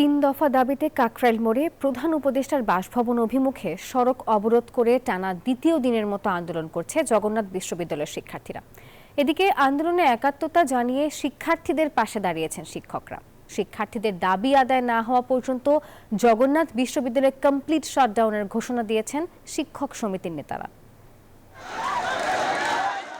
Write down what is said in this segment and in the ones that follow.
তিন দফা দাবিতে কাকরাইল মোড়ে প্রধান উপদেষ্টার বাসভবন অভিমুখে সড়ক অবরোধ করে টানা দ্বিতীয় দিনের মতো আন্দোলন করছে জগন্নাথ বিশ্ববিদ্যালয়ের শিক্ষার্থীরা। এদিকে আন্দোলনে একাত্মতা জানিয়ে শিক্ষার্থীদের পাশে দাঁড়িয়েছেন শিক্ষকরা। শিক্ষার্থীদের দাবি আদায় না হওয়া পর্যন্ত জগন্নাথ বিশ্ববিদ্যালয়ে কমপ্লিট শাটডাউনের ঘোষণা দিয়েছেন শিক্ষক সমিতির নেতারা।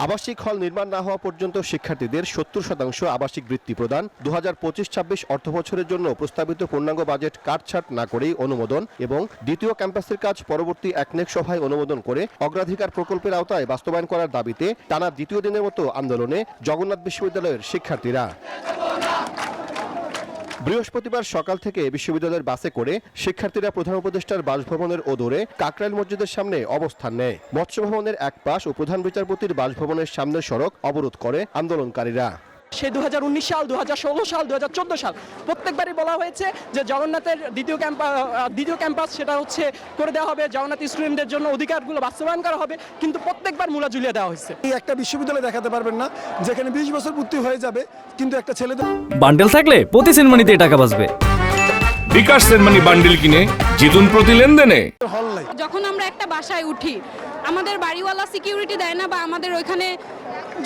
আবাসিক হল নির্মাণ না হওয়া পর্যন্ত শিক্ষার্থীদের 70% আবাসিক বৃত্তি প্রদান, 2025-26 অর্থবছরের জন্য প্রস্তাবিত পূর্ণাঙ্গ বাজেট কাটছাট না করেই অনুমোদন এবং দ্বিতীয় ক্যাম্পাসের কাজ পরবর্তী একনেক সভায় অনুমোদন করে অগ্রাধিকার প্রকল্পের আওতায় বাস্তবায়ন করার দাবিতে টানা দ্বিতীয় দিনের মতো আন্দোলনে জগন্নাথ বিশ্ববিদ্যালয়ের শিক্ষার্থীরা। বৃহস্পতিবার সকাল থেকে বিশ্ববিদ্যালয়ের বাসে করে শিক্ষার্থীরা প্রধান উপদেষ্টার বাসভবনের অদূরে কাকরাইল মসজিদের সামনে অবস্থান নেয়। মৎস্য ভবনের এক পাশ ও প্রধান বিচারপতির বাসভবনের সামনের সড়ক অবরোধ করে আন্দোলনকারীরা। সে 2019 সাল, 2016 সাল, 2014 সাল প্রত্যেকবারই বলা হয়েছে যে জগন্নাথের দ্বিতীয় ক্যাম্পাস সেটা হচ্ছে করে দেওয়া হবে, জগন্নাথ স্টুডেন্টদের জন্য অধিকারগুলো বাস্তবায়ন করা হবে, কিন্তু প্রত্যেকবার মূলা ঝুলিয়ে দেওয়া হয়েছে। এই একটা বিশ্ববিদ্যালয় দেখাতে পারবেন না যেখানে 20 বছর পূর্তি হয়ে যাবে কিন্তু একটা ছেলেদের বান্ডেল থাকলে প্রতি সেনমানিতে টাকা বাঁচবে। বিকাশ সেনমানি বান্ডেল কিনে জিতুন প্রতি লেনদেনে। যখন আমরা একটা বাসায় উঠি আমাদের বাড়িওয়ালা সিকিউরিটি দেয় না, বা আমাদের ওইখানে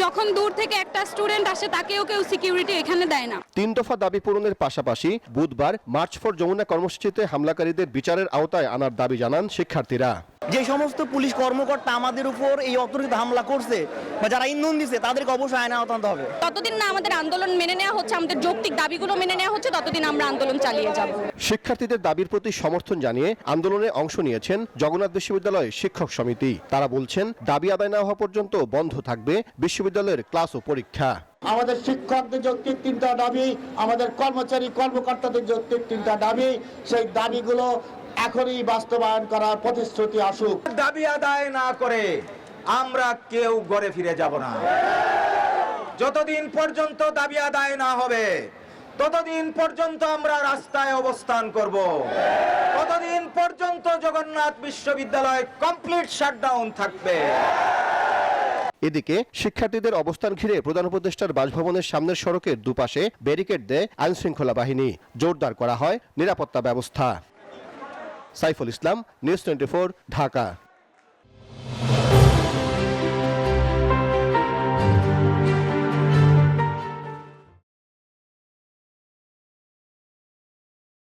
যখন দূর থেকে একটা স্টুডেন্ট আসে তাকেও কেউ সিকিউরিটি এখানে দেয় না। তিন দফা দাবি পূরণের পাশাপাশি বুধবার মার্চ ফর যমুনা কর্মসূচিতে হামলাকারীদের বিচারের আওতায় আনার দাবি জানান শিক্ষার্থীরা। যে সমস্ত পুলিশ কর্মকর্তা আমাদের উপর এই অতর্কিত হামলা করছে বা যারা ইন্ধন দিচ্ছে তাদেরকে অবশ্যই আইনে আওতায় আনতে হবে। ততদিন না আমাদের আন্দোলন মেনে নেওয়া হচ্ছে, আমাদের যৌক্তিক দাবিগুলো মেনে নেওয়া হচ্ছে, ততদিন আমরা আন্দোলন চালিয়ে যাব। শিক্ষার্থীদের দাবির প্রতি সমর্থন জানিয়ে আন্দোলনে অংশ নিয়েছেন জগন্নাথ বিশ্ববিদ্যালয় শিক্ষক সমিতি। তারা বলছেন দাবি আদায় না হওয়া পর্যন্ত বন্ধ থাকবে বিশ্ববিদ্যালয়ের ক্লাস ও পরীক্ষা। আমাদের শিক্ষকদের যৌক্তিক তিনটা দাবি, আমাদের কর্মচারী কর্মকর্তাদের যৌক্তিক তিনটা দাবি, সেই দাবিগুলো এখনই বাস্তবায়ন করার প্রতিশ্রুতি আসুক। দাবি আদায় না করে আমরা কেউ ঘরে ফিরে যাব না। যতদিন পর্যন্ত দাবি আদায় না হবে ততদিন পর্যন্ত আমরা রাস্তায় অবস্থান করব। ততদিন পর্যন্ত জগন্নাথ বিশ্ববিদ্যালয় কমপ্লিট শাটডাউন থাকবে। এদিকে শিক্ষার্থীদের অবস্থান ঘিরে প্রধান উপদেষ্টার বাসভবনের সামনের সড়কের দুপাশে ব্যারিকেড দেয় আইনশৃঙ্খলা বাহিনী। জোরদার করা হয় নিরাপত্তা ব্যবস্থা। সাইফুল ইসলাম, নিউজ 24, ঢাকা।